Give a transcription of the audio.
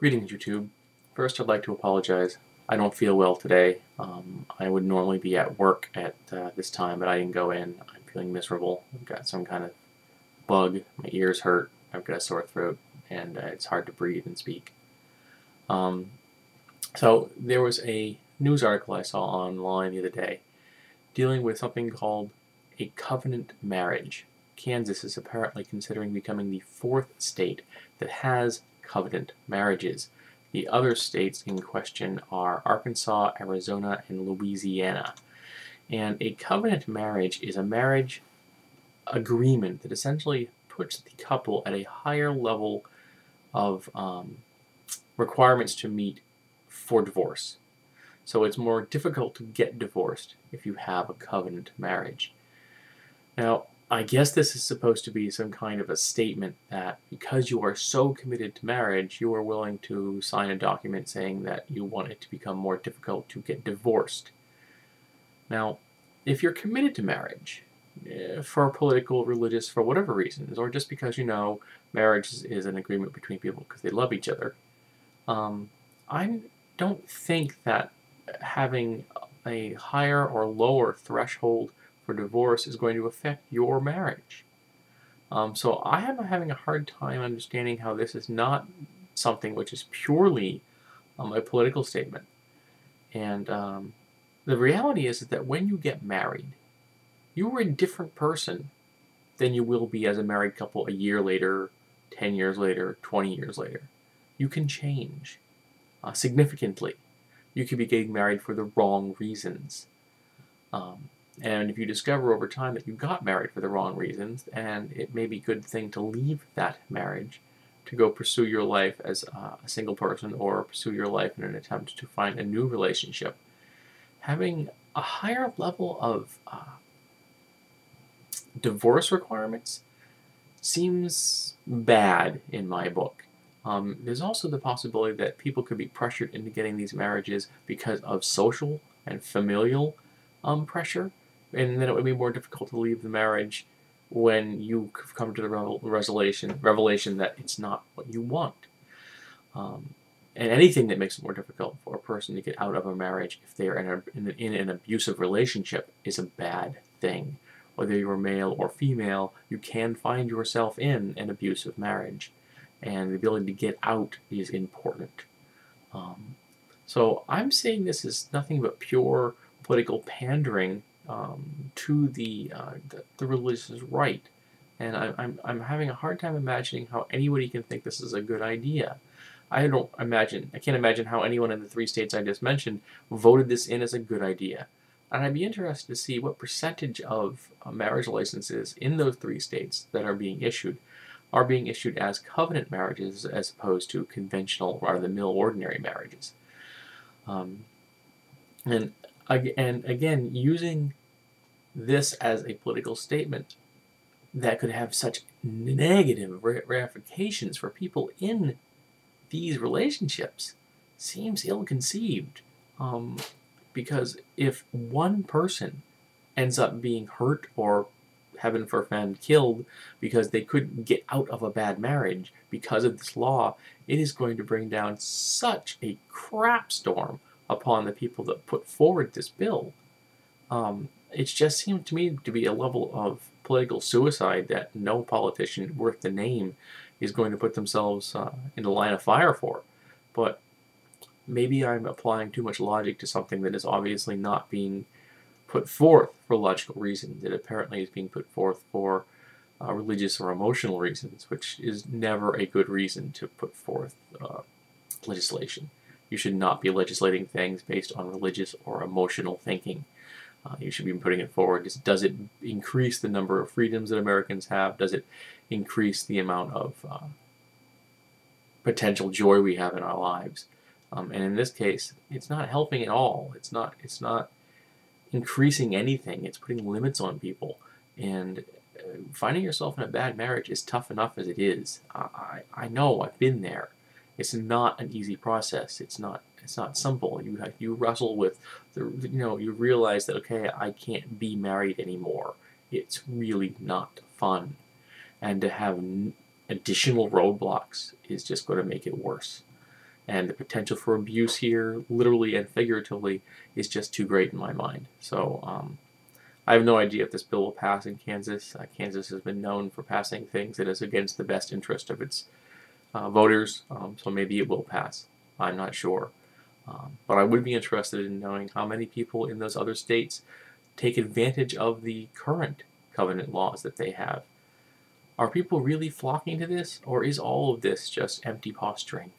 Greetings, YouTube. First, I'd like to apologize. I don't feel well today. I would normally be at work at this time, but I didn't go in. I'm feeling miserable. I've got some kind of bug. My ears hurt. I've got a sore throat, and it's hard to breathe and speak. So there was a news article I saw online the other day dealing with something called a covenant marriage. Kansas is apparently considering becoming the fourth state that has covenant marriages. The other states in question are Arkansas, Arizona, and Louisiana. And a covenant marriage is a marriage agreement that essentially puts the couple at a higher level of requirements to meet for divorce. So it's more difficult to get divorced if you have a covenant marriage. Now, I guess this is supposed to be some kind of a statement that because you are so committed to marriage, you are willing to sign a document saying that you want it to become more difficult to get divorced. Now, if you're committed to marriage, for political, religious, for whatever reasons, or just because you know marriage is an agreement between people because they love each other, I don't think that having a higher or lower threshold for divorce is going to affect your marriage. So I am having a hard time understanding how this is not something which is purely a political statement. And the reality is that when you get married, you are a different person than you will be as a married couple a year later, 10 years later, 20 years later. You can change significantly. You could be getting married for the wrong reasons. And if you discover over time that you got married for the wrong reasons, and it may be a good thing to leave that marriage to go pursue your life as a single person or pursue your life in an attempt to find a new relationship, having a higher level of divorce requirements seems bad in my book. There's also the possibility that people could be pressured into getting these marriages because of social and familial pressure, and then it would be more difficult to leave the marriage when you come to the revelation that it's not what you want. And anything that makes it more difficult for a person to get out of a marriage if they are in an abusive relationship is a bad thing. Whether you're male or female, you can find yourself in an abusive marriage, and the ability to get out is important. So I'm saying this is nothing but pure political pandering to the religious right, and I'm having a hard time imagining how anybody can think this is a good idea. I can't imagine how anyone in the three states I just mentioned voted this in as a good idea. And I'd be interested to see what percentage of marriage licenses in those three states that are being issued as covenant marriages as opposed to conventional, run-of-the-mill ordinary marriages. And again, using this as a political statement that could have such negative ramifications for people in these relationships seems ill-conceived. Because if one person ends up being hurt or, heaven forfend, killed because they couldn't get out of a bad marriage because of this law, it is going to bring down such a crap storm upon the people that put forward this bill. It just seemed to me to be a level of political suicide that no politician worth the name is going to put themselves in the line of fire for. But maybe I'm applying too much logic to something that is obviously not being put forth for logical reasons. It apparently is being put forth for religious or emotional reasons, which is never a good reason to put forth legislation. You should not be legislating things based on religious or emotional thinking. You should be putting it forward. Does it increase the number of freedoms that Americans have? Does it increase the amount of potential joy we have in our lives? And in this case, it's not helping at all. It's not increasing anything. It's putting limits on people. And finding yourself in a bad marriage is tough enough as it is. I know. I've been there. It's not an easy process. It's not simple. You wrestle with you realize that, okay, I can't be married anymore. It's really not fun. And to have additional roadblocks is just going to make it worse. And the potential for abuse here, literally and figuratively, is just too great in my mind. So I have no idea if this bill will pass in Kansas. Kansas has been known for passing things that is against the best interest of its voters, so maybe it will pass. I'm not sure. But I would be interested in knowing how many people in those other states take advantage of the current covenant laws that they have. Are people really flocking to this, or is all of this just empty posturing?